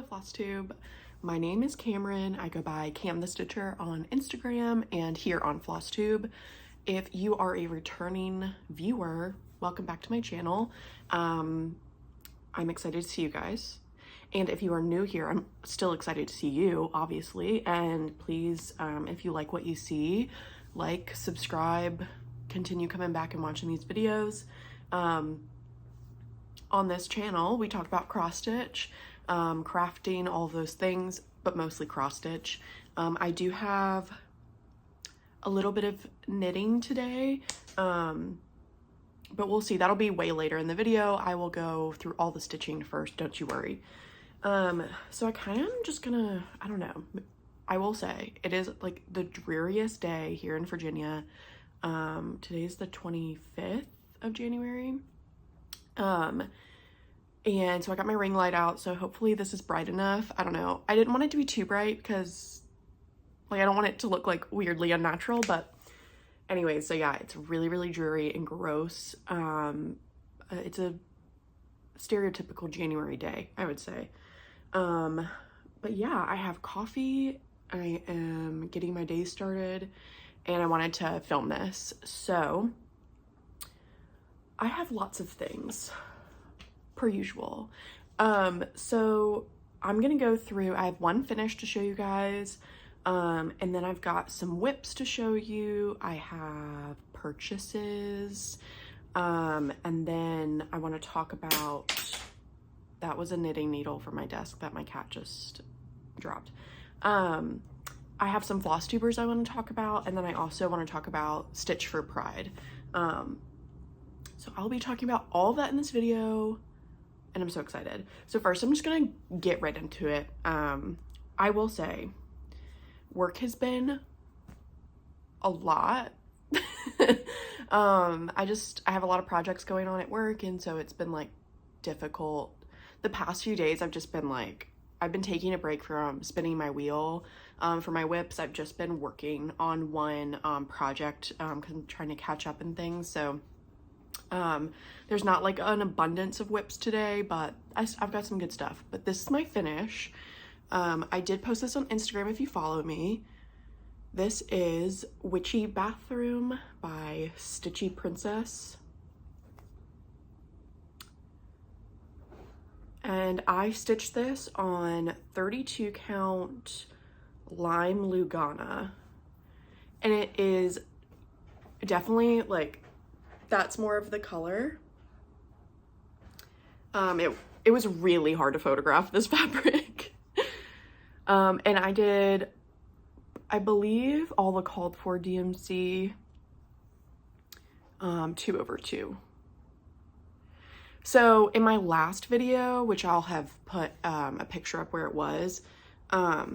Hello Flosstube, my name is Cameron. I go by Cam the Stitcher on Instagram and here on Flosstube. If you are a returning viewer, welcome back to my channel. I'm excited to see you guys. And if you are new here, I'm still excited to see you, obviously. And please, if you like what you see, like, subscribe, continue coming back and watching these videos. On this channel, we talk about cross stitch, crafting, all of those things, but mostly cross stitch. I do have a little bit of knitting today, but we'll see. That'll be way later in the video. I will go through all the stitching first, don't you worry. So I kind of am just gonna, I don't know, I will say it is like the dreariest day here in Virginia. Today's the 25th of January. And so I got my ring light out, so hopefully this is bright enough. I don't know. I didn't want it to be too bright because, like, I don't want it to look, like, weirdly unnatural, but anyway, so yeah, it's really, really dreary and gross. It's a stereotypical January day, I would say. But yeah, I have coffee. I am getting my day started, and I wanted to film this. So I have lots of things, per usual. So I'm gonna go through, I have one finished to show you guys, and then I've got some whips to show you. I have purchases, and then I want to talk about, that was a knitting needle for my desk that my cat just dropped. I have some Flosstubers I want to talk about, and then I also want to talk about Stitch for Pride. So I'll be talking about all of that in this video, and I'm so excited. So first, I'm just gonna get right into it. I will say, work has been a lot. I have a lot of projects going on at work, and so it's been, like, difficult. The past few days, I've just been, like, I've been taking a break from spinning my wheel. For my whips, I've just been working on one project, 'cause I'm trying to catch up and things, so there's not like an abundance of whips today, but I've got some good stuff. But this is my finish. I did post this on Instagram if you follow me. This is Witchy Bathroom by Stitchy Princess. And I stitched this on 32 count lime Lugana. And it is definitely, like, that's more of the color. It was really hard to photograph this fabric. And I did, I believe, all the called for DMC 2/2. So in my last video, which I'll have put a picture up where it was, I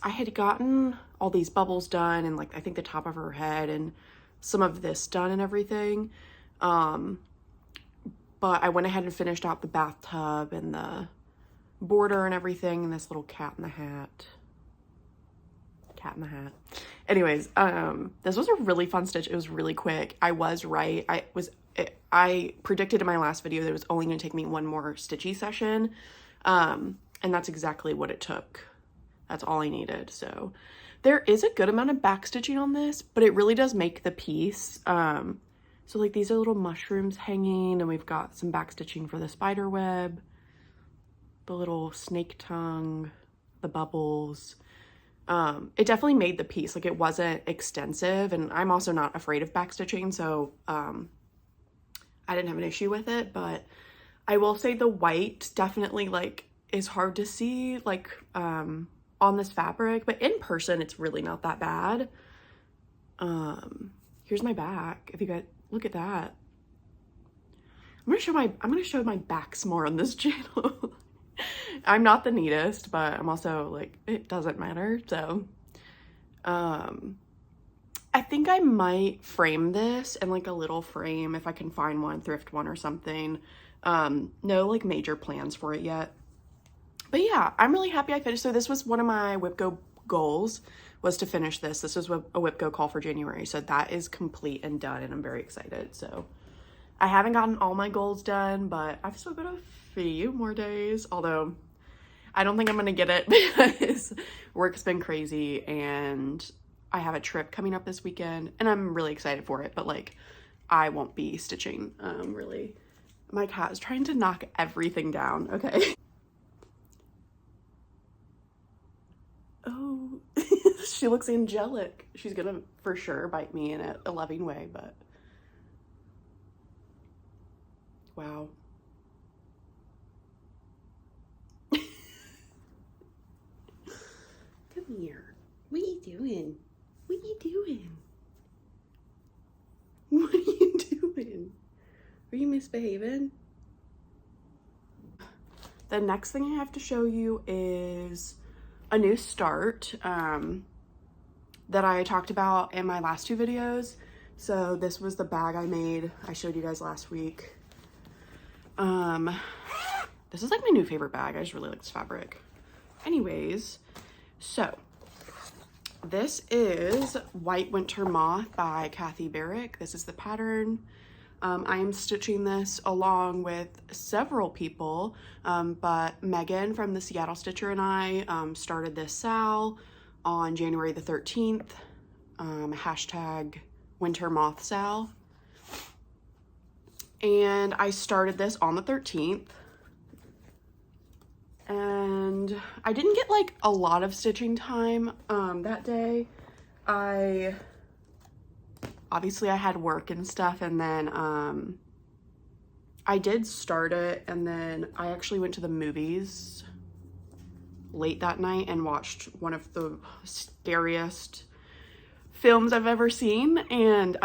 had gotten all these bubbles done and, like, I think the top of her head and some of this done and everything. But I went ahead and finished out the bathtub and the border and everything, and this little cat in the hat. Anyways, this was a really fun stitch. It was really quick. I was right. I predicted in my last video that it was only going to take me one more stitchy session. And that's exactly what it took. That's all I needed. So there is a good amount of back stitching on this, but it really does make the piece. So, like, these are little mushrooms hanging, and we've got some back stitching for the spider web, the little snake tongue, the bubbles. It definitely made the piece. Like, it wasn't extensive, and I'm also not afraid of back stitching, so I didn't have an issue with it. But I will say the white definitely, like, is hard to see, like, on this fabric, but in person it's really not that bad. Here's my back. If you guys look at that, I'm gonna show my backs more on this channel. I'm not the neatest, but I'm also, like, it doesn't matter. So I think I might frame this in, like, a little frame if I can find one, thrift one or something. No, like, major plans for it yet. But yeah, I'm really happy I finished. So this was one of my WhipGo goals, was to finish this. This was a WhipGo call for January. So that is complete and done, and I'm very excited. So I haven't gotten all my goals done, but I've still got a few more days, although I don't think I'm gonna get it because work's been crazy and I have a trip coming up this weekend and I'm really excited for it, but like I won't be stitching really. My cat is trying to knock everything down. Okay. Oh, she looks angelic. She's gonna for sure bite me in a loving way, but wow. Come here. What are you doing? What are you doing? What are you doing? Are you misbehaving? The next thing I have to show you is a new start that I talked about in my last two videos. So this was the bag I made. I showed you guys last week. This is like my new favorite bag. I just really like this fabric. Anyways, so this is White Winter Moth by Barrick. This is the pattern. I am stitching this along with several people, but Megan from the Seattle Stitcher and I started this Sal on January the 13th, hashtag Winter Moth Sal. And I started this on the 13th. And I didn't get like a lot of stitching time that day. Obviously I had work and stuff, and then I did start it, and then I actually went to the movies late that night and watched one of the scariest films I've ever seen, and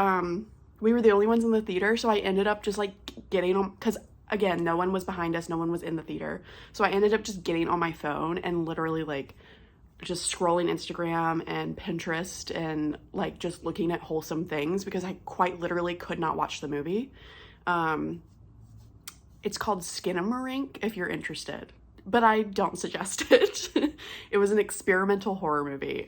we were the only ones in the theater, so I ended up just like getting on, because again, no one was behind us, no one was in the theater, so I ended up just getting on my phone and literally like just scrolling Instagram and Pinterest and like just looking at wholesome things because I quite literally could not watch the movie. It's called Skinamarink if you're interested, but I don't suggest it. It was an experimental horror movie.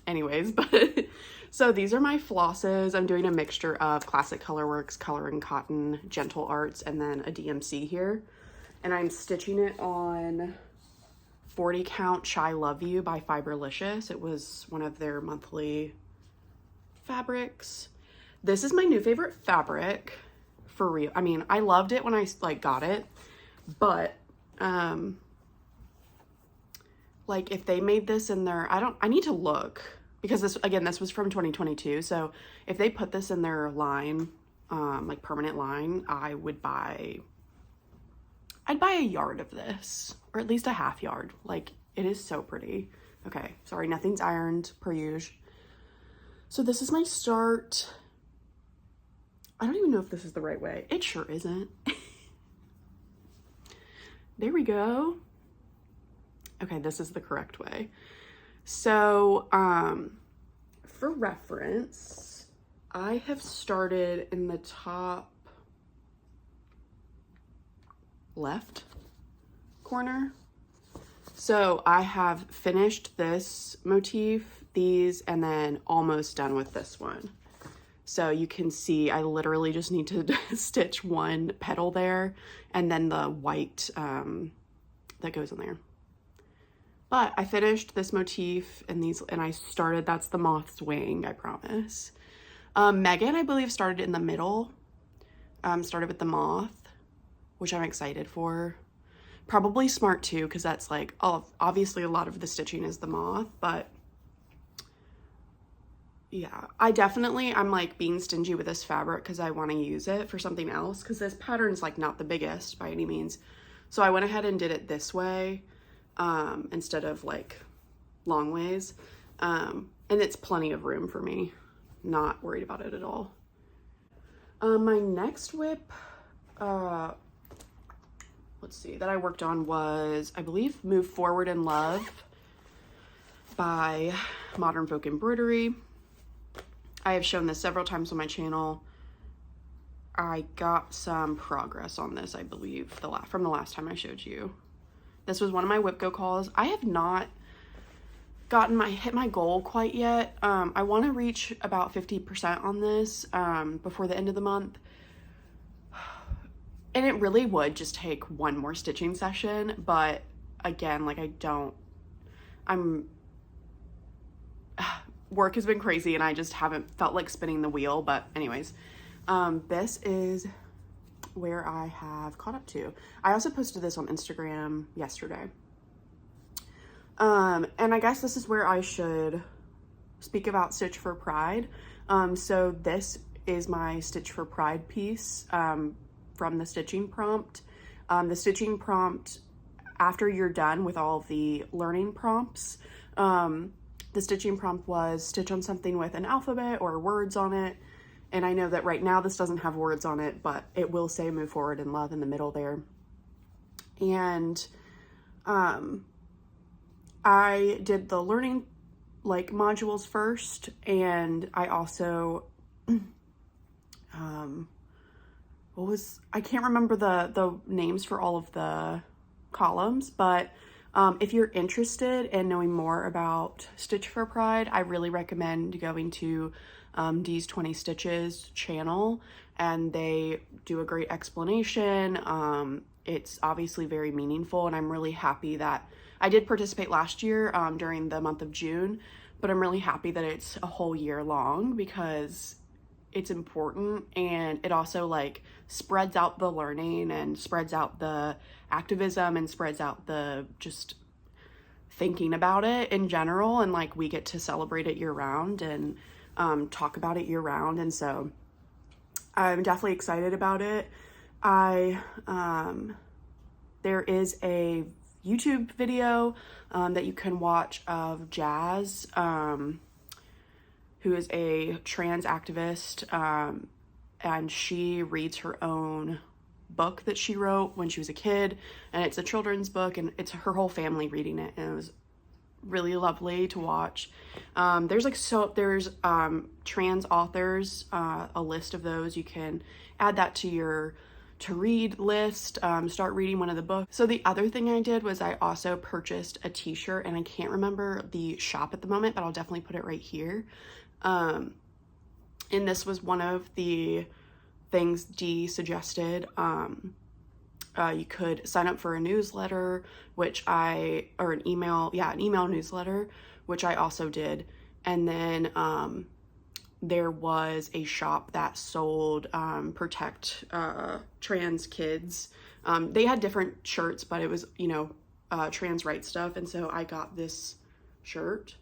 Anyways, but so these are my flosses. I'm doing a mixture of Classic Colorworks, Color and Cotton, Gentle Arts, and then a DMC here. And I'm stitching it on 40 Count Shy Love You by Fiberlicious. It was one of their monthly fabrics. This is my new favorite fabric, for real. I mean, I loved it when I like got it, but like if they made this in their, I need to look, because this, again, this was from 2022. So if they put this in their line, like permanent line, I'd buy a yard of this, or at least a half yard. Like, it is so pretty. Okay, sorry, nothing's ironed per usual. So this is my start. I don't even know if this is the right way. It sure isn't. There we go. Okay, this is the correct way. So, for reference, I have started in the top left corner. So I have finished this motif, these, and then almost done with this one. So you can see I literally just need to stitch one petal there and then the white that goes in there. But I finished this motif and these, and I started, that's the moth's wing, I promise. Megan, I believe, started in the middle. Started with the moth, which I'm excited for. Probably smart too, because that's like, oh, obviously a lot of the stitching is the moth, but yeah, I'm like being stingy with this fabric because I want to use it for something else, because this pattern's like not the biggest by any means. So I went ahead and did it this way instead of like long ways. And it's plenty of room for me. Not worried about it at all. My next whip, let's see, that I worked on was, I believe, Move Forward in Love by Modern Folk Embroidery. I have shown this several times on my channel. I got some progress on this, I believe, from the last time I showed you. This was one of my whip go calls. I have not hit my goal quite yet. I want to reach about 50% on this before the end of the month. And it really would just take one more stitching session, but again, like work has been crazy and I just haven't felt like spinning the wheel. But anyways, this is where I have caught up to. I also posted this on Instagram yesterday. And I guess this is where I should speak about Stitch for Pride. So this is my Stitch for Pride piece from the stitching prompt. The stitching prompt, after you're done with all the learning prompts, the stitching prompt was stitch on something with an alphabet or words on it. And I know that right now this doesn't have words on it, but it will say move forward in love in the middle there. And I did the learning like modules first, and I also I can't remember the names for all of the columns, but if you're interested in knowing more about Stitch for Pride, I really recommend going to Dee's 20 Stitches channel, and they do a great explanation. It's obviously very meaningful, and I'm really happy that I did participate last year during the month of June, but I'm really happy that it's a whole year long because it's important, and it also like spreads out the learning and spreads out the activism and spreads out the just thinking about it in general, and like we get to celebrate it year round and talk about it year round. And so I'm definitely excited about it. There is a YouTube video that you can watch of Jazz, who is a trans activist, and she reads her own book that she wrote when she was a kid, and it's a children's book, and it's her whole family reading it, and it was really lovely to watch. There's trans authors, a list of those. You can add that to your to read list, start reading one of the books. So the other thing I did was I also purchased a t-shirt, and I can't remember the shop at the moment, but I'll definitely put it right here. And this was one of the things Dee suggested. You could sign up for a newsletter, or an email newsletter, which I also did. And then there was a shop that sold Protect Trans Kids. They had different shirts, but it was, trans rights stuff. And so I got this shirt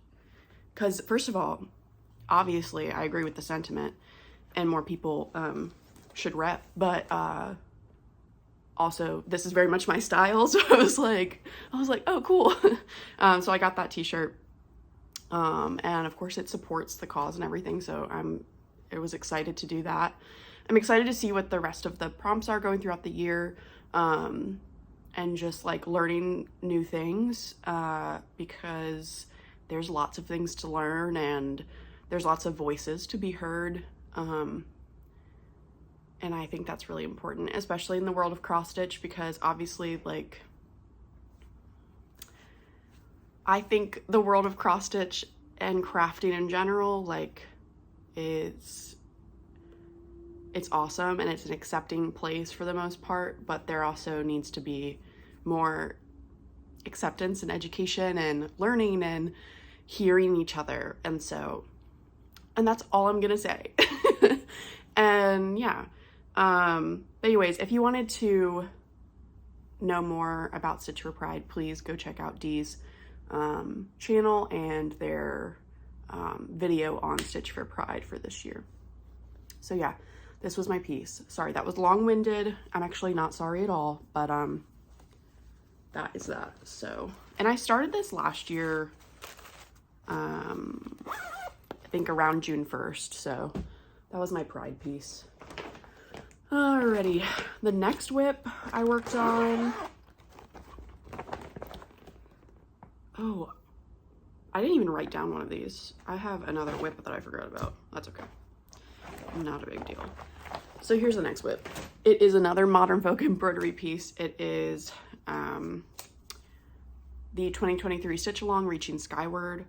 because, first of all, obviously I agree with the sentiment and more people should rep, but also this is very much my style. So I was like, oh, cool. So I got that t-shirt. And of course it supports the cause and everything. So I was excited to do that. I'm excited to see what the rest of the prompts are going throughout the year. And just like learning new things, because there's lots of things to learn and there's lots of voices to be heard. And I think that's really important, especially in the world of cross stitch, because obviously, like, I think the world of cross stitch and crafting in general, like, it's awesome and it's an accepting place for the most part, but there also needs to be more acceptance and education and learning and hearing each other. And that's all I'm gonna say. And yeah. But anyways, if you wanted to know more about Stitch for Pride, please go check out Dee's channel and their video on Stitch for Pride for this year. So yeah, this was my piece. Sorry, that was long-winded. I'm actually not sorry at all, but that is that. So, and I started this last year, I think around June 1st, so that was my Pride piece. Alrighty, the next whip I worked on. Oh, I didn't even write down one of these. I have another whip that I forgot about. That's okay. Not a big deal. So here's the next whip. It is another Modern Folk embroidery piece. It is the 2023 Stitch Along Reaching Skyward.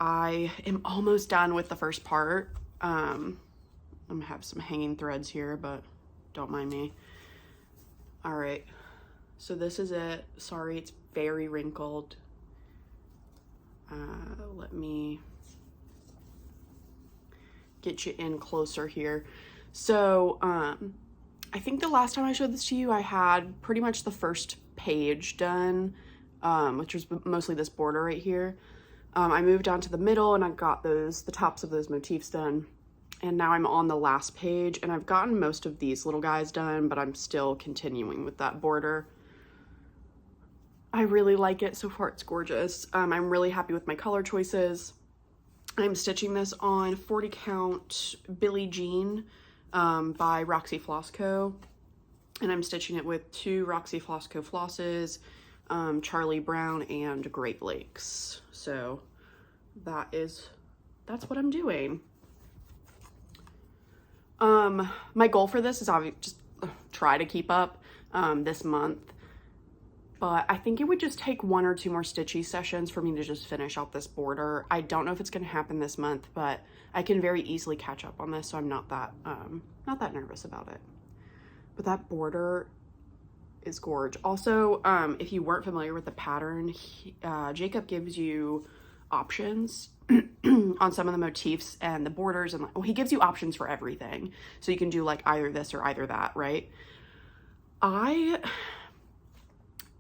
I am almost done with the first part. I'm gonna have some hanging threads here, but don't mind me. All right, so this is it. Sorry, it's very wrinkled. Let me get you in closer here. So I think the last time I showed this to you, I had pretty much the first page done, which was mostly this border right here. I moved down to the middle and I got the tops of those motifs done. And now I'm on the last page and I've gotten most of these little guys done, but I'm still continuing with that border. I really like it. So far it's gorgeous. I'm really happy with my color choices. I'm stitching this on 40 count Billie Jean by Roxy Floss Co. And I'm stitching it with 2 Roxy Floss Co flosses, Charlie Brown and Great Lakes. So that's what I'm doing. My goal for this is obviously just try to keep up this month. But I think it would just take 1 or 2 more Stitchy sessions for me to just finish out this border. I don't know if it's going to happen this month, but I can very easily catch up on this, so I'm not that nervous about it. But that border is gorge. Also, if you weren't familiar with the pattern, Jacob gives you options on some of the motifs and the borders, and he gives you options for everything. So you can do like either this or either that, right? I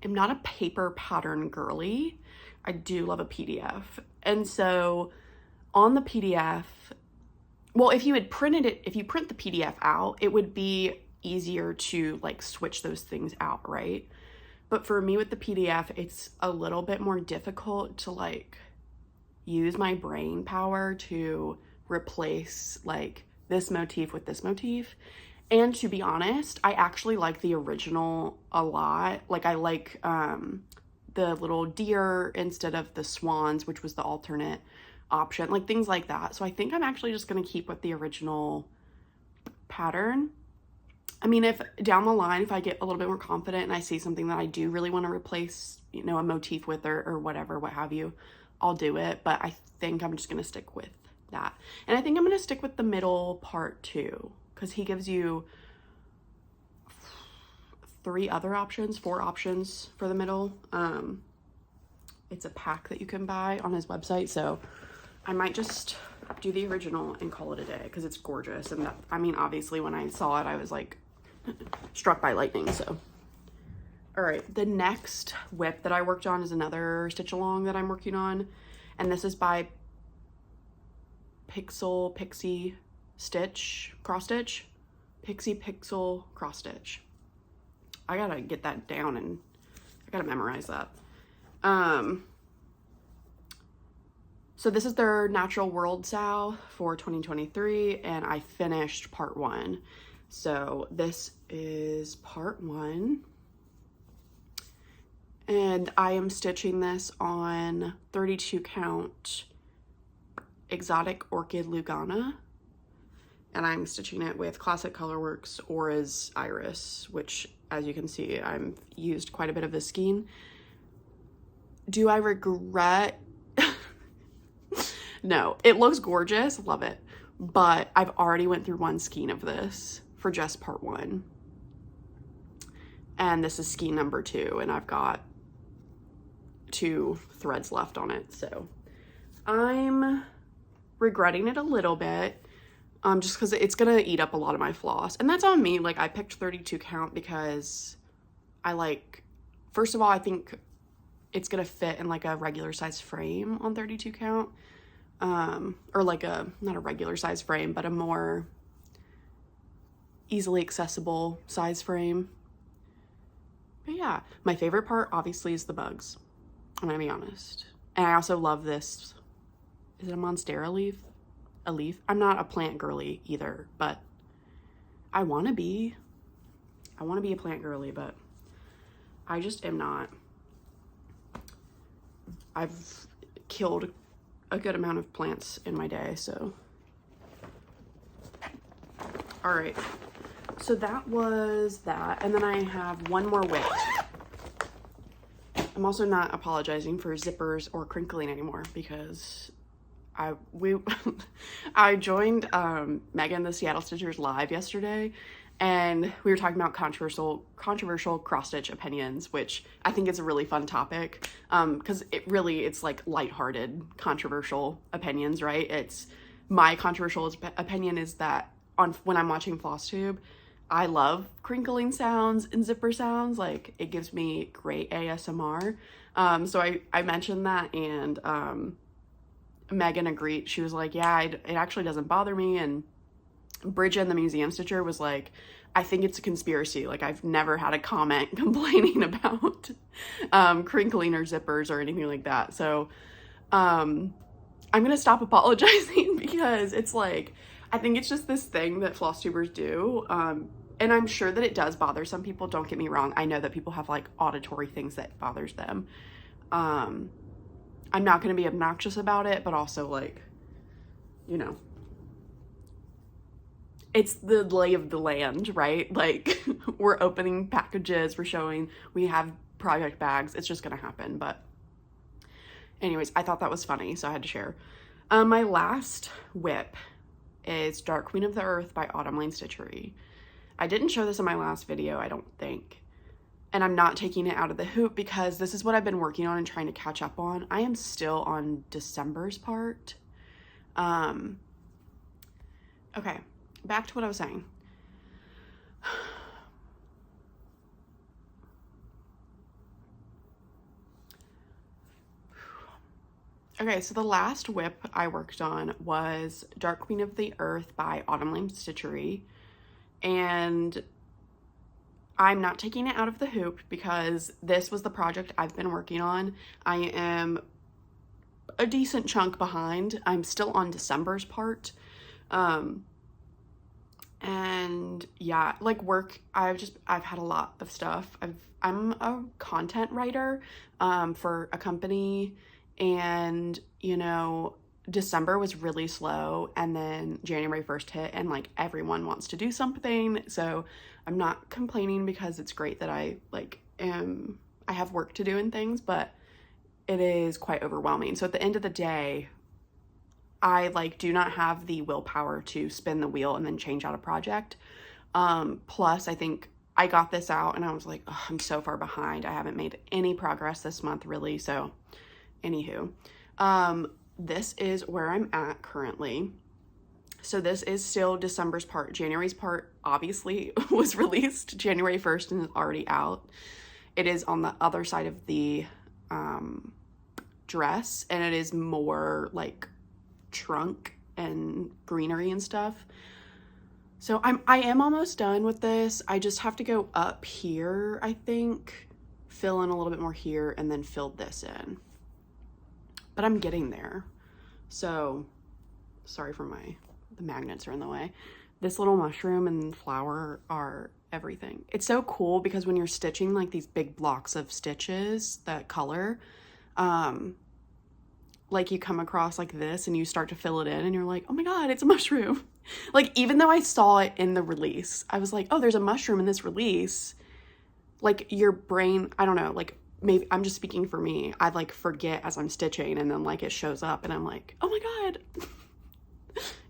am not a paper pattern girly. I do love a PDF. And so on the PDF, well, if you print the PDF out, it would be easier to like switch those things out, right? But for me with the PDF, it's a little bit more difficult to like use my brain power to replace like this motif with this motif. And to be honest, I actually like the original a lot. Like I like the little deer instead of the swans, which was the alternate option, like things like that. So I think I'm actually just going to keep with the original pattern. I mean, if down the line, if I get a little bit more confident and I see something that I do really want to replace, you know, a motif with or whatever, what have you, I'll do it. But I think I'm just going to stick with that. And I think I'm going to stick with the middle part too, because he gives you 4 options for the middle. It's a pack that you can buy on his website. So I might just do the original and call it a day because it's gorgeous. And that, I mean, obviously when I saw it, I was like struck by lightning. So, all right. The next whip that I worked on is another stitch along that I'm working on. And this is by Pixie cross stitch. Pixie Pixel cross stitch. I gotta get that down and I gotta memorize that. So this is their Natural World Sal for 2023, and I finished part 1. So this is part 1. And I am stitching this on 32 count Exotic Orchid Lugana. And I'm stitching it with Classic Colorworks Aura's Iris, which, as you can see, I've used quite a bit of this skein. Do I regret? No, it looks gorgeous, love it. But I've already went through 1 skein of this for just part 1. And this is skein number 2, and I've got 2 threads left on it. So I'm regretting it a little bit. Just because it's gonna eat up a lot of my floss, and that's on me. Like, I picked 32 count because I like, first of all, I think it's gonna fit in like a regular size frame on 32 count, or like not a regular size frame, but a more easily accessible size frame. But yeah, my favorite part obviously is the bugs, I'm gonna be honest. And I also love this, is it a Monstera leaf? A leaf. I'm not a plant girly either, but I want to be a plant girly, but I just am not. I've killed a good amount of plants in my day, so. All right, so that was that, and then I have 1 more whip. I'm also not apologizing for zippers or crinkling anymore because I joined Megan the Seattle Stitchers live yesterday, and we were talking about controversial cross-stitch opinions, which I think is a really fun topic, because it's like lighthearted controversial opinions, right? It's my controversial opinion is that when I'm watching Flosstube, I love crinkling sounds and zipper sounds. Like, it gives me great ASMR. So I mentioned that, and Megan agreed. She was like, yeah, it actually doesn't bother me. And Bridget, the museum stitcher, was like, I think it's a conspiracy. Like, I've never had a comment complaining about crinkling or zippers or anything like that. So I'm gonna stop apologizing because it's like, I think it's just this thing that Flosstubers do. And I'm sure that it does bother some people. Don't get me wrong. I know that people have like auditory things that bothers them. I'm not going to be obnoxious about it, but also, like, you know, it's the lay of the land, right? Like, we're opening packages, we have project bags. It's just going to happen. But anyways, I thought that was funny, so I had to share. My last whip is Dark Queen of the Earth by Autumn Lane Stitchery. I didn't show this in my last video, I don't think. And I'm not taking it out of the hoop because this is what I've been working on and trying to catch up on. I am still on December's part. Okay, back to what I was saying. Okay, so the last whip I worked on was Dark Queen of the Earth by Autumn Lane Stitchery. And I'm not taking it out of the hoop because this was the project I've been working on. I am a decent chunk behind. I'm still on December's part. And yeah, like work, I've had a lot of stuff. I'm a content writer for a company, and you know, December was really slow, and then January 1st hit, and like everyone wants to do something. So I'm not complaining because it's great that I have work to do and things, but it is quite overwhelming. So at the end of the day, I like do not have the willpower to spin the wheel and then change out a project. Plus I think I got this out and I was like, oh, I'm so far behind. I haven't made any progress this month really. So anywho, this is where I'm at currently. So this is still December's part. January's part obviously was released January 1st and is already out. It is on the other side of the dress, and it is more like trunk and greenery and stuff. So I am almost done with this. I just have to go up here, I think, fill in a little bit more here, and then fill this in. But I'm getting there. So sorry for the magnets are in the way. This little mushroom and flower are everything. It's so cool because when you're stitching like these big blocks of stitches that color, like you come across like this and you start to fill it in and you're like, oh my God, it's a mushroom. Like, even though I saw it in the release, I was like, oh, there's a mushroom in this release. Like, your brain, I don't know, like, maybe I'm just speaking for me. I like forget as I'm stitching, and then like it shows up and I'm like, oh my God,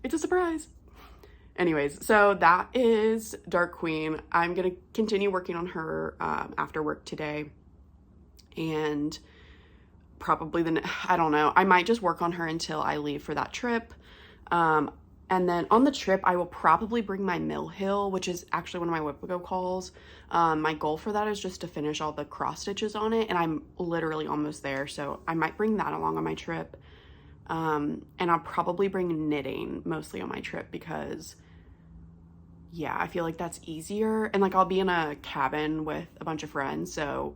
it's a surprise. Anyways, so that is Dark Queen. I'm going to continue working on her after work today, and probably I don't know, I might just work on her until I leave for that trip. And then on the trip, I will probably bring my Mill Hill, which is actually one of my Whip-A-Go calls. My goal for that is just to finish all the cross stitches on it, and I'm literally almost there, so I might bring that along on my trip. And I'll probably bring knitting mostly on my trip because, yeah, I feel like that's easier. And like, I'll be in a cabin with a bunch of friends, so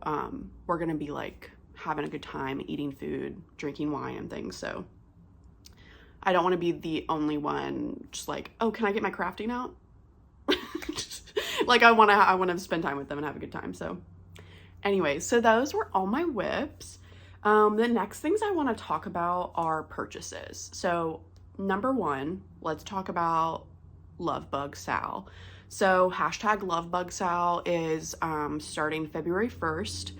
we're gonna be like having a good time, eating food, drinking wine and things, so I don't want to be the only one just like, oh, can I get my crafting out? Like, I want to spend time with them and have a good time. So anyways, so those were all my whips. The next things I want to talk about are purchases. So number one, let's talk about Bug Sal. So hashtag Love Bug Sal is starting February 1st.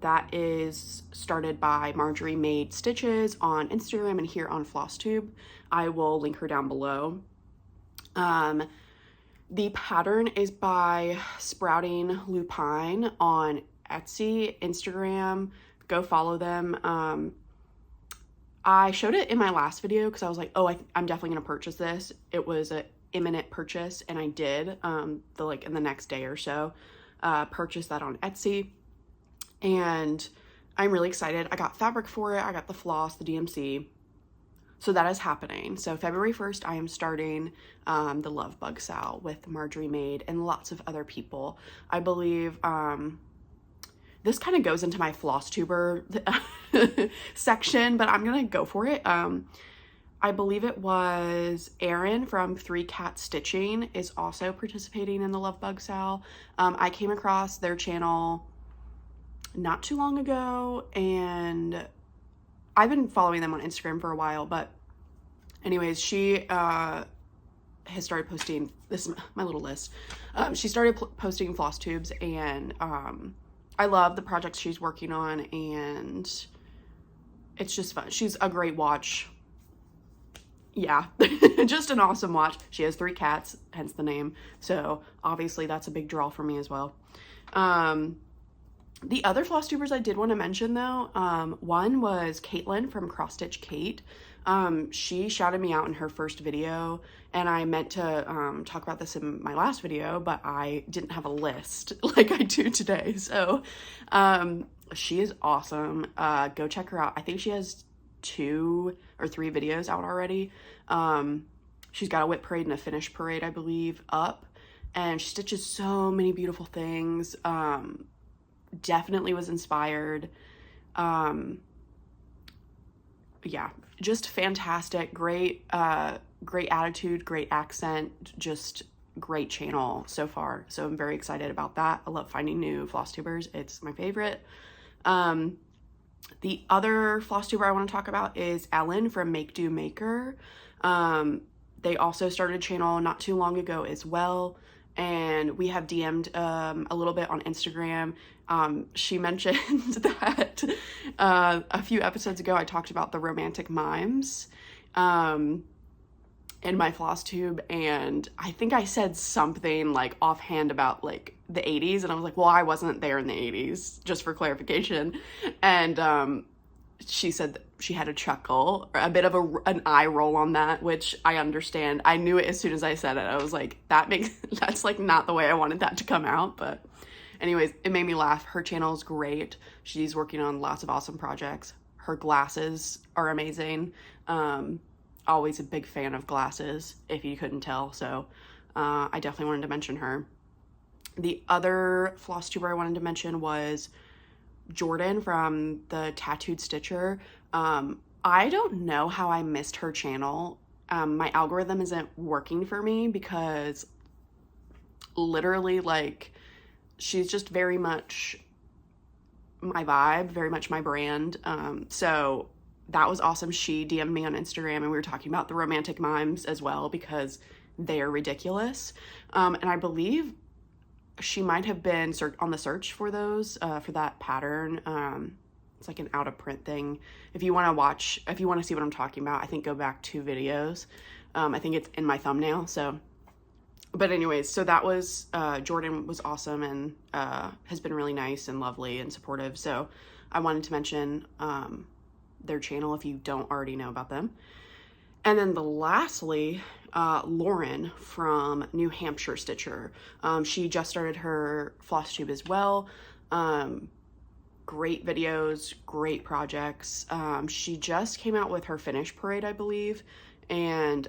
That is started by Marjorie Made Stitches on Instagram and here on Flosstube. I will link her down below. The pattern is by Sprouting Lupine on Etsy, Instagram. Go follow them. I showed it in my last video because I was like, oh, I'm definitely going to purchase this. It was an imminent purchase, and I did, in the next day or so, purchase that on Etsy. And I'm really excited. I got fabric for it. I got the floss, the DMC. So that is happening. So February 1st, I am starting the Love Bug Sal with Marjorie Made and lots of other people. I believe this kind of goes into my Flosstuber section, but I'm going to go for it. I believe it was Erin from 3 Cat Stitching is also participating in the Love Bug Sal. I came across their channel not too long ago, and I've been following them on Instagram for a while, but anyways, she has started posting, this is my little list. She started posting floss tubes, and I love the projects she's working on, and it's just fun. She's a great watch. Yeah, just an awesome watch. She has 3 cats, hence the name. So obviously that's a big draw for me as well. The other Flosstubers I did want to mention though, one was Caitlin from Cross Stitch Kate. She shouted me out in her first video, and I meant to talk about this in my last video, but I didn't have a list like I do today. So she is awesome. Go check her out. I think she has 2 or 3 videos out already. She's got a whip parade and a finish parade, I believe, up, and she stitches so many beautiful things. Definitely was inspired. Yeah, just fantastic. Great attitude, great accent, just great channel so far. So I'm very excited about that. I love finding new Flosstubers. It's my favorite. The other Flosstuber I want to talk about is Ellen from Make Do Maker. They also started a channel not too long ago as well, and we have DM'd a little bit on Instagram. She mentioned that a few episodes ago I talked about the romantic mimes in my Flosstube, and I think I said something like offhand about like the 80s, and I was like, well, I wasn't there in the 80s, just for clarification. And she said that she had a chuckle, or a bit of an eye roll on that, which I understand. I knew it as soon as I said it. I was like, that's like not the way I wanted that to come out. But anyways, it made me laugh. Her channel is great. She's working on lots of awesome projects. Her glasses are amazing. Always a big fan of glasses, if you couldn't tell. So I definitely wanted to mention her. The other Flosstuber I wanted to mention was Jordan from the Tattooed Stitcher. I don't know how I missed her channel. My algorithm isn't working for me because literally, like, she's just very much my vibe, very much my brand. So that was awesome. She DM'd me on Instagram, and we were talking about the romantic mimes as well because they are ridiculous. And I believe she might have been on the search for those, for that pattern. It's like an out of print thing. If you want to see what I'm talking about, I think go back 2 videos. I think it's in my thumbnail. So, but anyways, so that was, Jordan was awesome and has been really nice and lovely and supportive. So I wanted to mention their channel if you don't already know about them. And then lastly, Lauren from New Hampshire Stitcher. She just started her Flosstube as well. Great videos, great projects. She just came out with her finish parade, I believe, and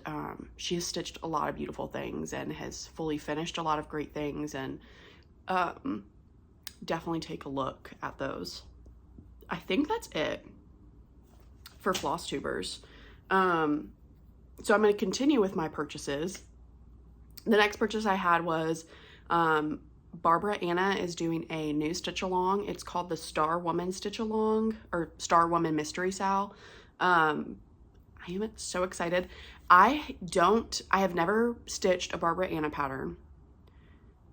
she has stitched a lot of beautiful things and has fully finished a lot of great things, and definitely take a look at those. I think that's it for Flosstubers. So I'm going to continue with my purchases. The next purchase I had was Barbara Anna is doing a new stitch along. It's called the Star Woman Stitch Along, or Star Woman Mystery Sal. I am so excited. I have never stitched a Barbara Anna pattern.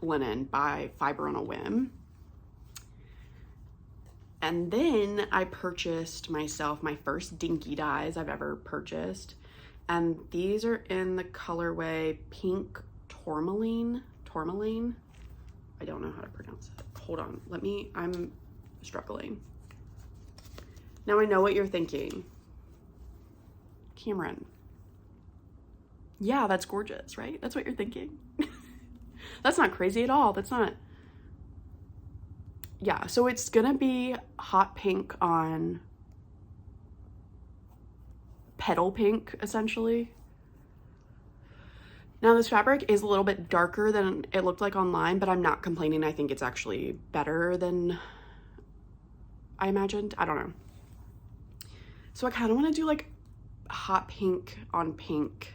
linen by Fiber on a Whim. And then I purchased myself my first dinky dyes I've ever purchased. And these are in the colorway Pink Tourmaline. Tourmaline? I don't know how to pronounce it. Hold on, I'm struggling. Now I know what you're thinking. Cameron. Yeah, that's gorgeous, right? That's what you're thinking. That's not crazy at all. That's not. Yeah, so it's gonna be hot pink on petal pink, essentially. Now this fabric is a little bit darker than it looked like online, but I'm not complaining. I think it's actually better than I imagined. I don't know. So I kind of want to do like hot pink on pink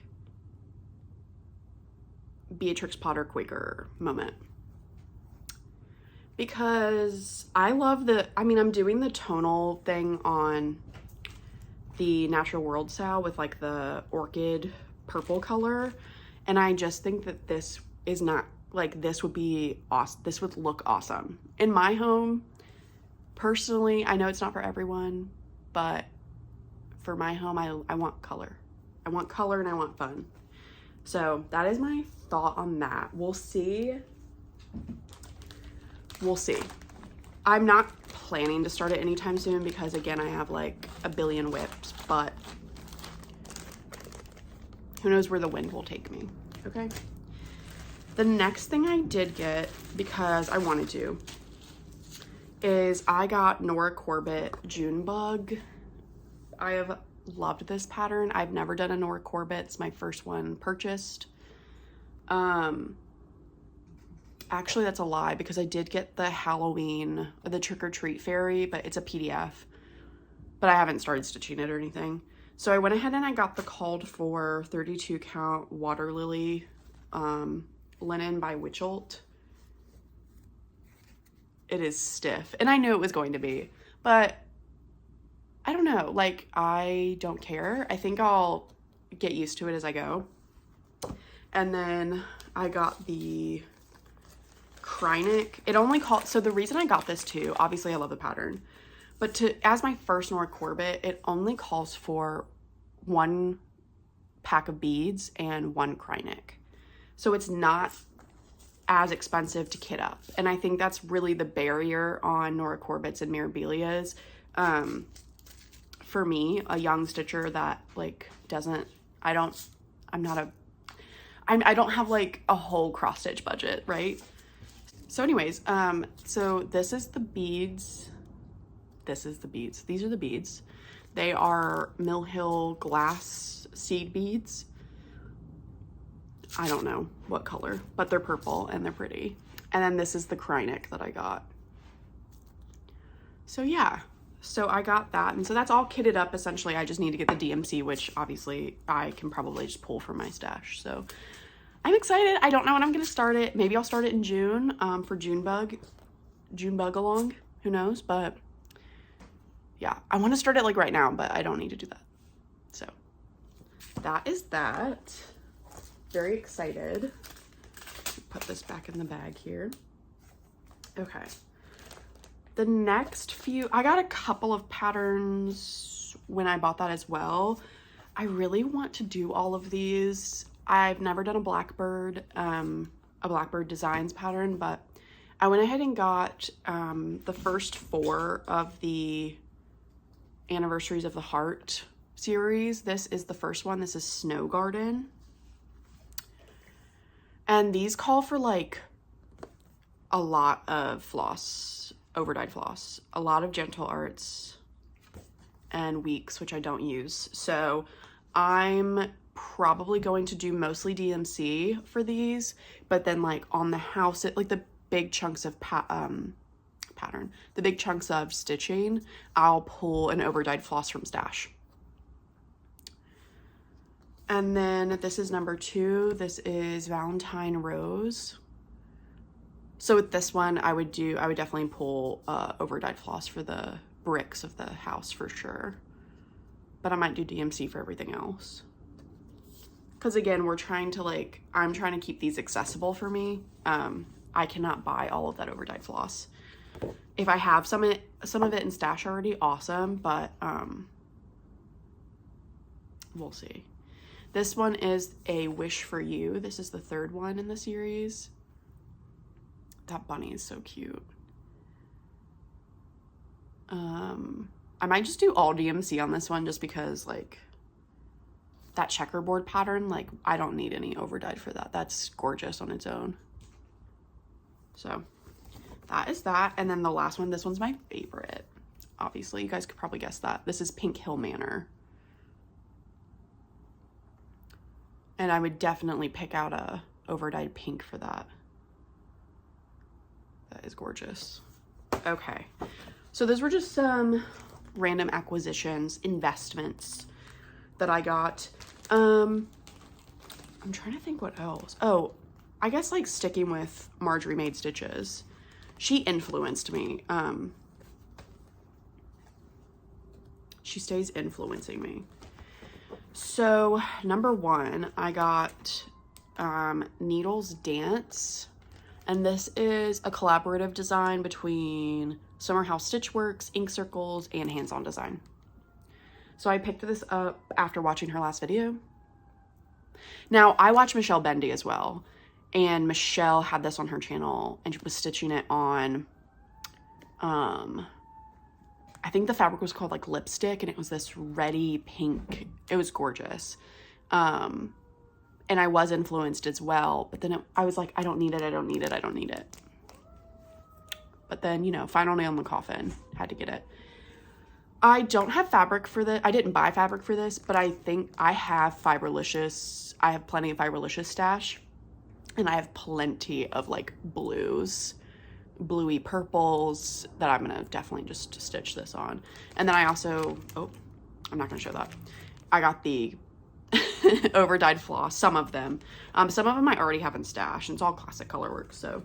Beatrix Potter Quaker moment. Because I love I'm doing the tonal thing on the Natural World Sal with like the orchid purple color. And I just think that this is not, like, this would be awesome. This would look awesome. In my home, personally, I know it's not for everyone, but for my home, I want color. I want color and I want fun. So that is my thought on that. We'll see. We'll see. I'm not planning to start it anytime soon because, again, I have like a billion whips, but who knows where the wind will take me, okay? The next thing I did get, because I wanted to, is I got Nora Corbett June Bug. I have loved this pattern. I've never done a Nora Corbett. It's my first one purchased. Actually, that's a lie because I did get the Halloween, the Trick or Treat Fairy, but it's a PDF. But I haven't started stitching it or anything. So I went ahead and I got the called for 32 count Water Lily linen by Witchy. It is stiff, and I knew it was going to be, but I don't know, like, I don't care. I think I'll get used to it as I go. And then I got the Krynic. It only called, so the reason I got this too, obviously I love the pattern, but as my first Nora Corbett, it only calls for 1 pack of beads and 1 Krynic. So it's not as expensive to kit up. And I think that's really the barrier on Nora Corbett's and Mirabilia's. For me, a young stitcher that like I don't have like a whole cross stitch budget, right? So anyways, so this is the beads. These are the beads. They are Mill Hill glass seed beads. I don't know what color, but they're purple and they're pretty. And then this is the Krynic that I got. So yeah, so I got that. And so that's all kitted up essentially. I just need to get the DMC, which obviously I can probably just pull from my stash. So I'm excited. I don't know when I'm going to start it. Maybe I'll start it in June for June Bug along. Who knows? But yeah, I want to start it like right now, but I don't need to do that. So that is that. Very excited. Put this back in the bag here. Okay. The next few, I got a couple of patterns when I bought that as well. I really want to do all of these. I've never done a Blackbird Designs pattern, but I went ahead and got the first 4 of the Anniversaries of the Heart series. This is the first one. This is Snow Garden. And these call for like a lot of floss, overdyed floss, a lot of Gentle Arts and Weeks, which I don't use. So I'm probably going to do mostly DMC for these, but then like on the house, like the big chunks of the big chunks of stitching, I'll pull an overdyed floss from stash. And then this is number 2. This is Valentine Rose. So with this one, I would definitely pull overdyed floss for the bricks of the house for sure. But I might do DMC for everything else. Because again, I'm trying to keep these accessible for me. I I cannot buy all of that overdyed floss. If I have some of it in stash already, awesome, but we'll see. This one is A Wish for You. This is the third one in the series. That bunny is so cute. I might just do all DMC on this one just because, like, that checkerboard pattern, like, I don't need any overdyed for that. That's gorgeous on its own. So that is that. And then the last one, this one's my favorite. Obviously, you guys could probably guess that. This is Pink Hill Manor. And I would definitely pick out a overdyed pink for that. That is gorgeous. Okay, so those were just some random acquisitions, investments that I got. I'm trying to think what else. Oh, I guess like sticking with Marjorie Made Stitches. She influenced me. She stays influencing me. So number one, I got Needles Dance, and this is a collaborative design between Summer House Stitchworks, Ink Circles, and Hands On Design. So I picked this up after watching her last video. Now, I watch Michelle Bendy as well, and Michelle had this on her channel, and she was stitching it on, I think the fabric was called like Lipstick, and it was this reddy pink. It was gorgeous. And I was influenced as well, but then I was like, I don't need it, I don't need it, I don't need it. But then, you know, final nail in the coffin, had to get it. I don't have fabric for this. I didn't buy fabric for this, but I think I have Fiberlicious. I have plenty of Fiberlicious stash, and I have plenty of like blues, bluey purples that I'm gonna definitely just stitch this on. And then I also, oh, I'm not gonna show that. I got the overdyed floss, some of them. Some of them I already have in stash, and it's all classic color work, so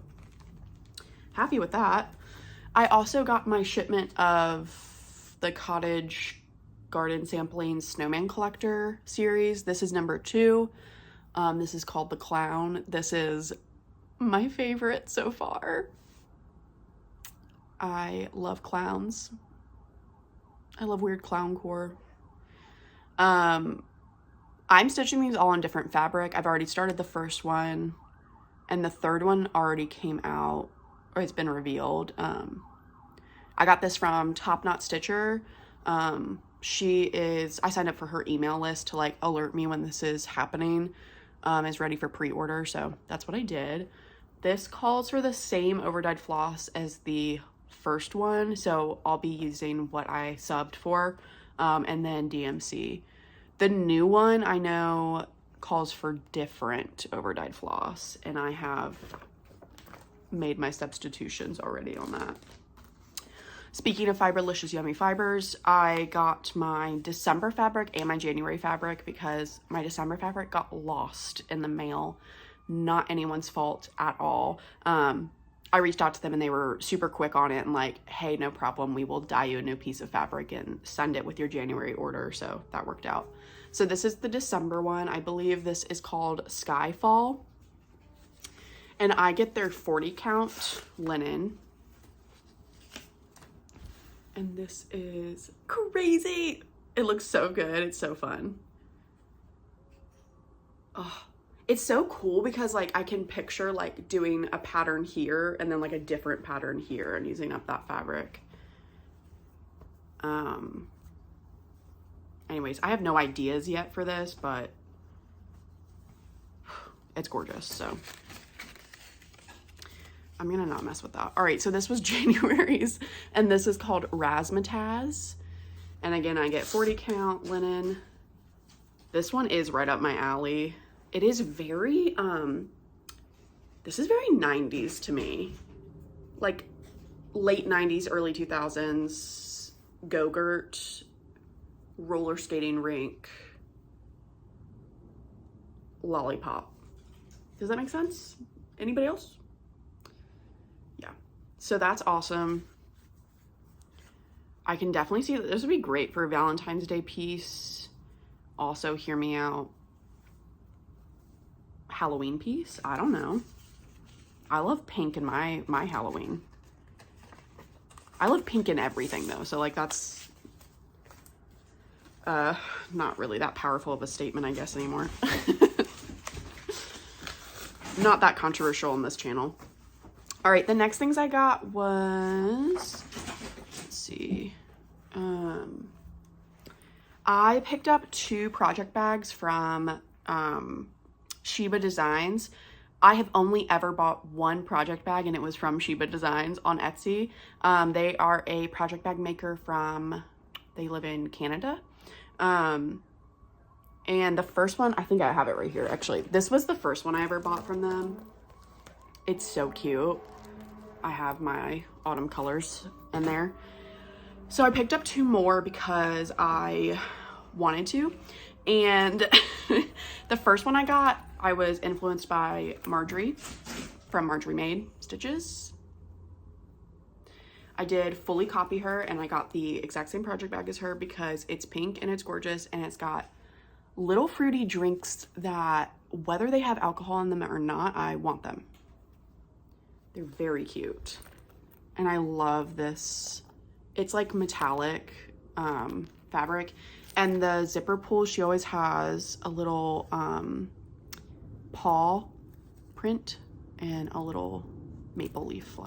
happy with that. I also got my shipment of the Cottage Garden Sampling Snowman Collector series. This is number 2. This is called The Clown. This is my favorite so far. I love clowns. I love weird clown core. I'm stitching these all on different fabric. I've already started the first one, and the third one already came out, or it's been revealed. I got this from Top Knot Stitcher. I signed up for her email list to like alert me when this is happening, is ready for pre-order. So that's what I did. This calls for the same overdyed floss as the first one. So I'll be using what I subbed for, and then DMC. The new one I know calls for different overdyed floss, and I have made my substitutions already on that. Speaking of Fiberlicious Yummy Fibers, I got my December fabric and my January fabric because my December fabric got lost in the mail. Not anyone's fault at all. I reached out to them and they were super quick on it and like, hey, no problem. We will dye you a new piece of fabric and send it with your January order. So that worked out. So this is the December one. I believe this is called Skyfall. And I get their 40 count linen. And this is crazy. It looks so good. It's so fun. Oh, it's so cool because like I can picture like doing a pattern here and then like a different pattern here and using up that fabric. Anyways, I have no ideas yet for this, but it's gorgeous. So I'm gonna not mess with that. All right, so this was January's, and this is called Razzmatazz. And again, I get 40 count linen. This one is right up my alley. It is very, this is very 90s to me. Like late 90s, early 2000s, Go-Gurt, roller skating rink, lollipop. Does that make sense? Anybody else? So that's awesome. I can definitely see that this would be great for a Valentine's Day piece. Also, hear me out. Halloween piece? I don't know. I love pink in my Halloween. I love pink in everything though, so like that's not really that powerful of a statement, I guess, anymore. Not that controversial on this channel. All right, the next things I got was, let's see, I picked up 2 project bags from Sheba Designs. I have only ever bought 1 project bag, and it was from Sheba Designs on Etsy. They are a project bag maker they live in Canada. And the first one, I think I have it right here, actually. This was the first one I ever bought from them. It's so cute. I have my autumn colors in there. So I picked up 2 more because I wanted to. And the first one I got, I was influenced by Marjorie from Marjorie Made Stitches. I did fully copy her, and I got the exact same project bag as her because it's pink and it's gorgeous, and it's got little fruity drinks that, whether they have alcohol in them or not, I want them. They're very cute. And I love this. It's like metallic fabric. And the zipper pull, she always has a little paw print and a little maple leaf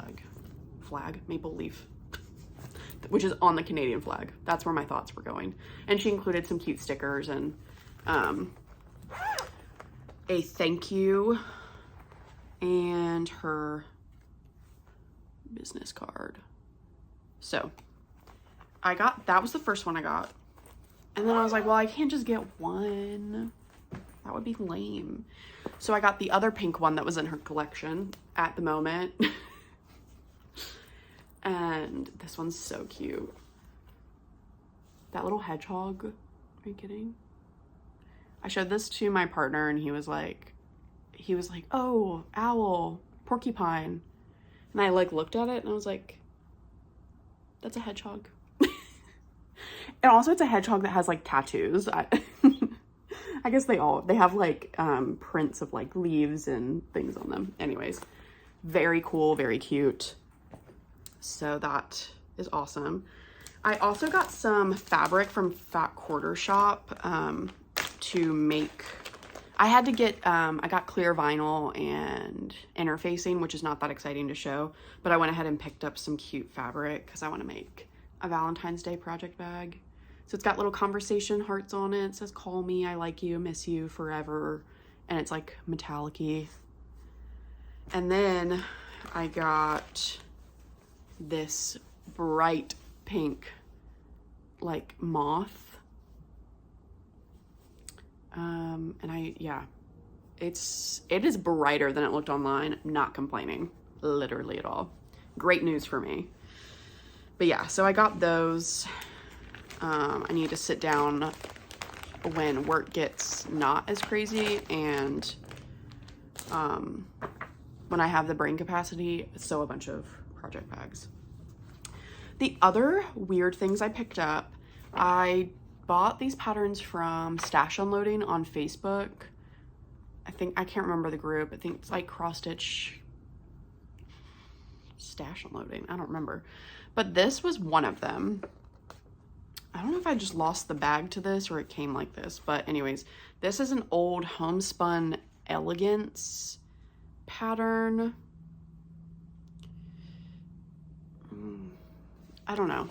maple leaf, which is on the Canadian flag. That's where my thoughts were going. And she included some cute stickers and a thank you and her business card. So that was the first one I got. And then I was like, well, I can't just get one. That would be lame. So I got the other pink one that was in her collection at the moment. And this one's so cute. That little hedgehog. Are you kidding? I showed this to my partner and he was like, oh, owl, porcupine. And I like looked at it and I was like, that's a hedgehog. And also it's a hedgehog that has like tattoos. I guess they have like prints of like leaves and things on them. Anyways, very cool, very cute. So that is awesome. I also got some fabric from Fat Quarter Shop to make, I had to get, I got clear vinyl and interfacing, which is not that exciting to show, but I went ahead and picked up some cute fabric because I want to make a Valentine's Day project bag. So it's got little conversation hearts on it. It says, call me, I like you, miss you forever. And it's like metallic-y. And then I got this bright pink, like moth. It is brighter than it looked online. I'm not complaining, literally at all. Great news for me. But yeah, so I got those. I need to sit down when work gets not as crazy and when I have the brain capacity, sew a bunch of project bags. The other weird things I picked up, I bought these patterns from Stash Unloading on Facebook. I can't remember the group. I think it's like Cross Stitch Stash Unloading. I don't remember. But this was one of them. I don't know if I just lost the bag to this or it came like this. But anyways, this is an old homespun elegance pattern. I don't know.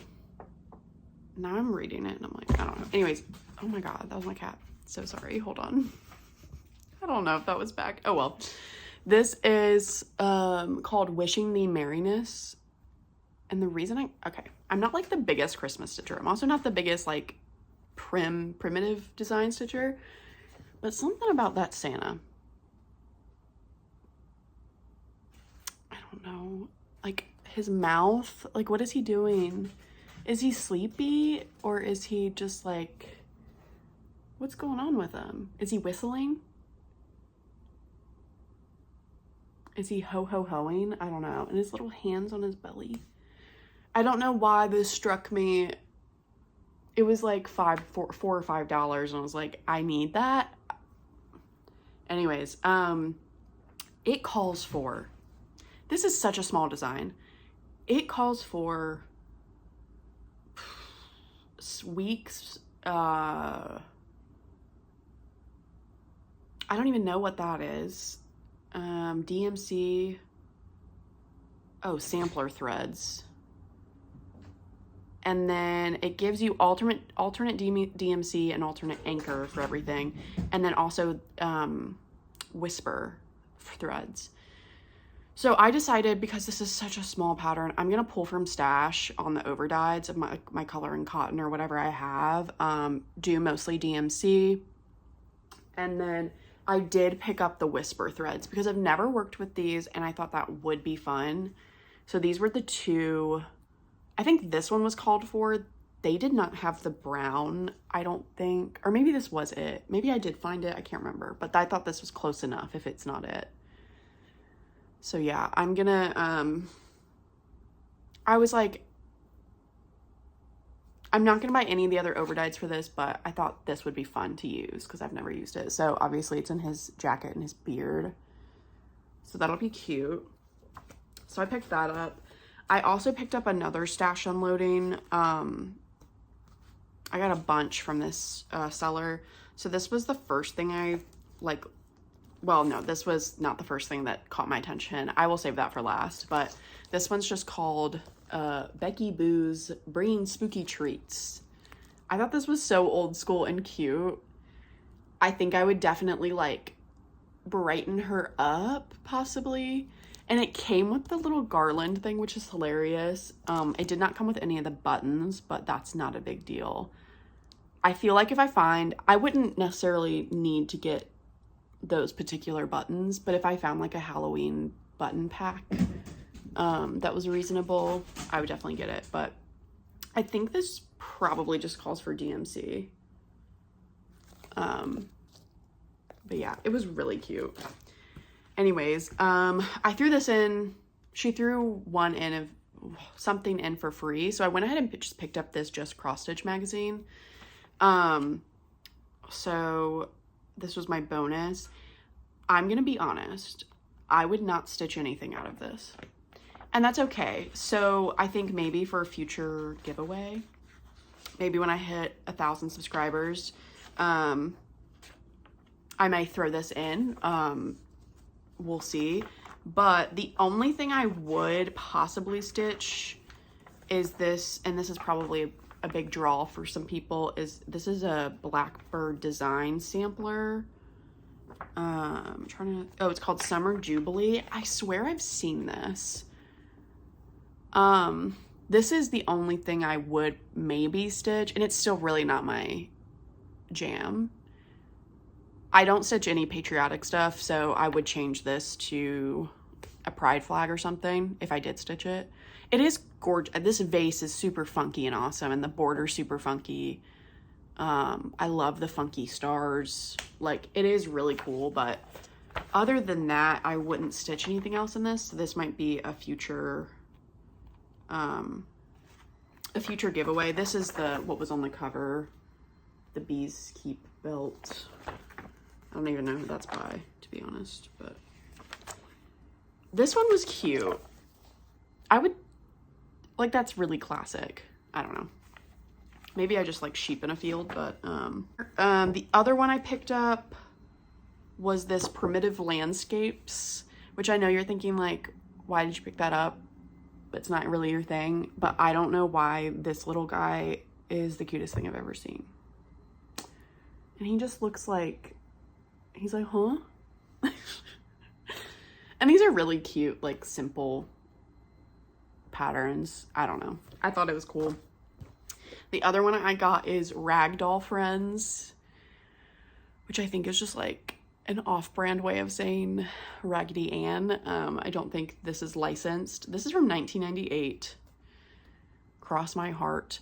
Now I'm reading it and I'm like, I don't know. Anyways, oh my God, that was my cat. So sorry, hold on. I don't know if that was back. Oh well. This is called Wishing Thee Merriness. And the reason I'm not like the biggest Christmas stitcher. I'm also not the biggest like primitive design stitcher. But something about that Santa. I don't know. Like his mouth, like what is he doing? Is he sleepy or is he just like, what's going on with him? Is he whistling? Is he ho-ho-hoing? I don't know. And his little hands on his belly. I don't know why this struck me. It was like $4 or $5 and I was like, I need that. Anyways, it calls for This is such a small design. It calls for weeks. I don't even know what that is. DMC. Oh, sampler threads. And then it gives you alternate DMC and alternate anchor for everything. And then also whisper threads. So I decided, because this is such a small pattern, I'm going to pull from stash on the overdyes of my color and cotton or whatever I have. Do mostly DMC. And then I did pick up the whisper threads because I've never worked with these and I thought that would be fun. So these were the two. I think this one was called for. They did not have the brown, I don't think. Or maybe this was it. Maybe I did find it. I can't remember. But I thought this was close enough if it's not it. So yeah, I'm gonna, I was like, I'm not gonna buy any of the other overdyes for this, but I thought this would be fun to use because I've never used it. So obviously it's in his jacket and his beard. So that'll be cute. So I picked that up. I also picked up another stash unloading. I got a bunch from this seller. So this was the first thing I like. Well, no, this was not the first thing that caught my attention. I will save that for last. But this one's just called Becky Boo's Bringing Spooky Treats. I thought this was so old school and cute. I think I would definitely like brighten her up, possibly. And it came with the little garland thing, which is hilarious. It did not come with any of the buttons, but that's not a big deal. I feel like if I wouldn't necessarily need to get those particular buttons, but if I found like a Halloween button pack that was reasonable, I would definitely get it. But I think this probably just calls for DMC. But yeah, it was really cute. Anyways, I threw this in. She threw something in for free, so I went ahead and just picked up this Just Cross Stitch magazine. So this was my bonus. I'm gonna be honest, I would not stitch anything out of this, and that's okay. So I think maybe for a future giveaway, maybe when I hit 1,000 subscribers, I may throw this in. We'll see. But the only thing I would possibly stitch is this, and this is probably a big draw for some people, is this is a Blackbird Designs sampler. I'm trying to, oh, it's called Summer Jubilee. I swear I've seen this. This is the only thing I would maybe stitch, and it's still really not my jam. I don't stitch any patriotic stuff, so I would change this to a pride flag or something if I did stitch it. It is gorgeous. This vase is super funky and awesome, and the border's super funky. I love the funky stars. Like, it is really cool, but other than that, I wouldn't stitch anything else in this. So this might be a future giveaway. This is what was on the cover, the Bees Keep belt. I don't even know who that's by, to be honest, but this one was cute. I would, like, that's really classic. I don't know. Maybe I just like sheep in a field, but the other one I picked up was this Primitive Landscapes, which I know you're thinking like, why did you pick that up? But it's not really your thing. But I don't know why this little guy is the cutest thing I've ever seen. And he just looks like, he's like, huh? And these are really cute, like simple patterns. I don't know. I thought it was cool. The other one I got is Ragdoll Friends, which I think is just like an off-brand way of saying Raggedy Ann. I don't think this is licensed. This is from 1998. Cross My Heart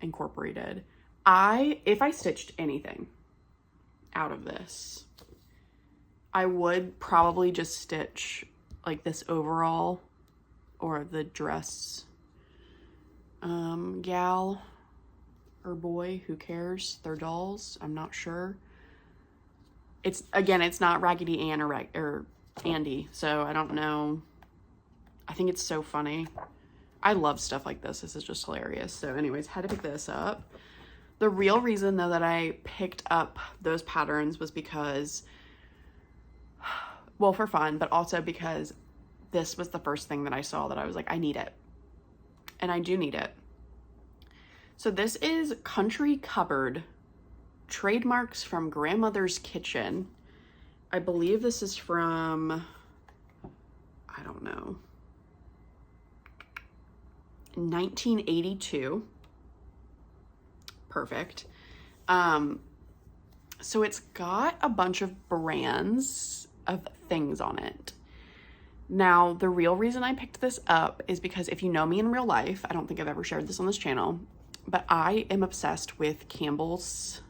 Incorporated. If I stitched anything out of this, I would probably just stitch like this overall or the dress gal or boy, who cares? They're dolls. I'm not sure. It's not Raggedy Ann or Andy, so I don't know I think it's so funny. I love stuff like this. This is just hilarious. So anyways, had to pick this up. The real reason though that I picked up those patterns was because, well, for fun, but also because this was the first thing that I saw that I was like, I need it. And I do need it. So this is Country Cupboard, trademarks from Grandmother's Kitchen. I believe this is from, I don't know, 1982. Perfect. So it's got a bunch of brands of things on it. Now, the real reason I picked this up is because if you know me in real life, I don't think I've ever shared this on this channel, but I am obsessed with Campbell's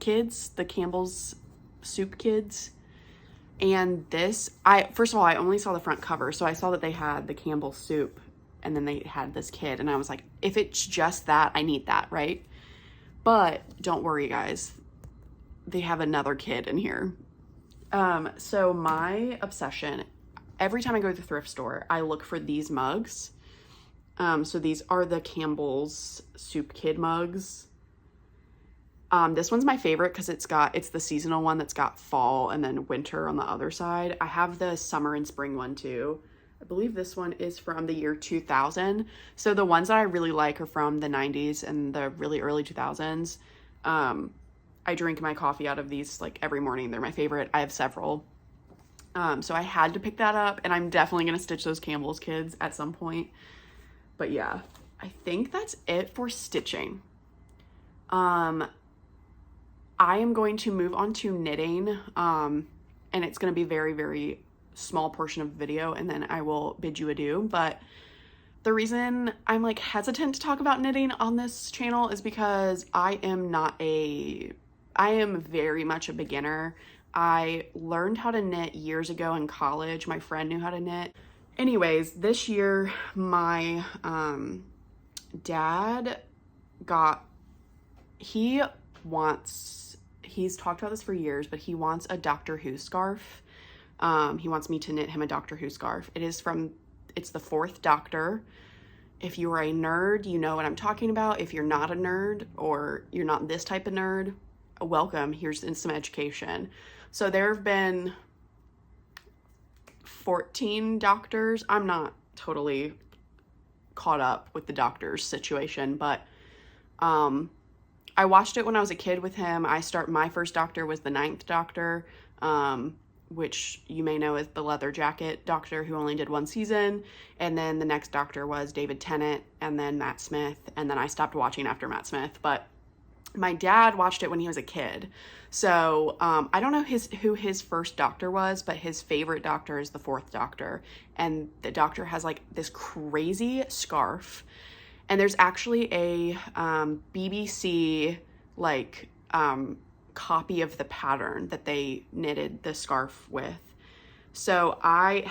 Kids, the Campbell's Soup Kids. And this, first of all, I only saw the front cover, so I saw that they had the Campbell's soup and then they had this kid, and I was like, if it's just that, I need that, right? But don't worry, guys, they have another kid in here. So my obsession, every time I go to the thrift store, I look for these mugs. So these are the Campbell's Soup Kid mugs. This one's my favorite because it's the seasonal one that's got fall and then winter on the other side. I have the summer and spring one too. I believe this one is from the year 2000. So the ones that I really like are from the 90s and the really early 2000s. I drink my coffee out of these like every morning. They're my favorite. I have several. So I had to pick that up, and I'm definitely going to stitch those Campbell's Kids at some point. But yeah, I think that's it for stitching. I am going to move on to knitting, and it's going to be very, very small portion of the video, and then I will bid you adieu. But the reason I'm like hesitant to talk about knitting on this channel is because I am very much a beginner. I learned how to knit years ago in college. My friend knew how to knit. Anyways, this year my dad he's talked about this for years, but he wants a Doctor Who scarf. He wants me to knit him a Doctor Who scarf. It's the 4th Doctor. If you are a nerd, you know what I'm talking about. If you're not a nerd, or you're not this type of nerd, welcome. Here's some education. So there have been 14 Doctors. I'm not totally caught up with the Doctors situation, but I watched it when I was a kid with him. My first Doctor was the 9th Doctor, which you may know as the leather jacket Doctor, who only did 1 season. And then the next Doctor was David Tennant, and then Matt Smith. And then I stopped watching after Matt Smith, but my dad watched it when he was a kid. So I don't know who his first Doctor was, but his favorite Doctor is the 4th Doctor. And the Doctor has like this crazy scarf. And there's actually a BBC like copy of the pattern that they knitted the scarf with. So I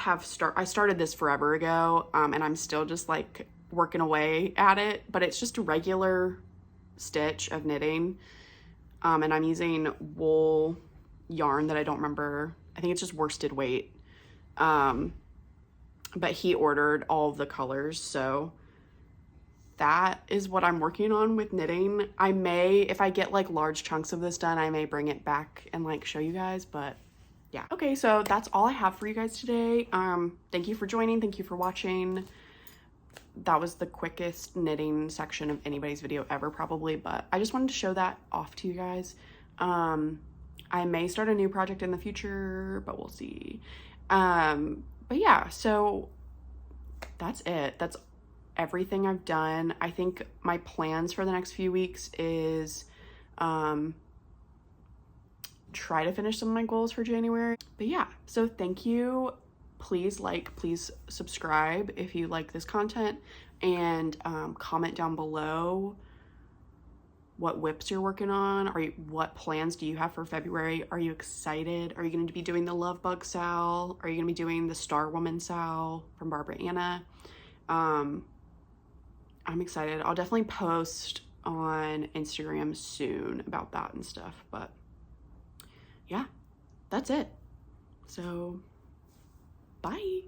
started this forever ago, and I'm still just like working away at it, but it's just a regular stitch of knitting, and I'm using wool yarn that I don't remember. I think it's just worsted weight, but he ordered all of the colors, so that is what I'm working on with knitting. I may, if I get like large chunks of this done, I may bring it back and like show you guys, but yeah. Okay, so that's all I have for you guys today. Thank you for joining. Thank you for watching. That was the quickest knitting section of anybody's video ever, probably, but I just wanted to show that off to you guys. I may start a new project in the future, but we'll see. But yeah, so that's it. That's everything I've done. I think my plans for the next few weeks is try to finish some of my goals for January. But yeah, so thank you. Please please subscribe if you like this content, and comment down below what whips you're working on. What plans do you have for February? Are you excited? Are you going to be doing the Love Bug Sal? Are you going to be doing the Star Woman Sal from Barbara Anna? I'm excited. I'll definitely post on Instagram soon about that and stuff, but yeah, that's it. So bye.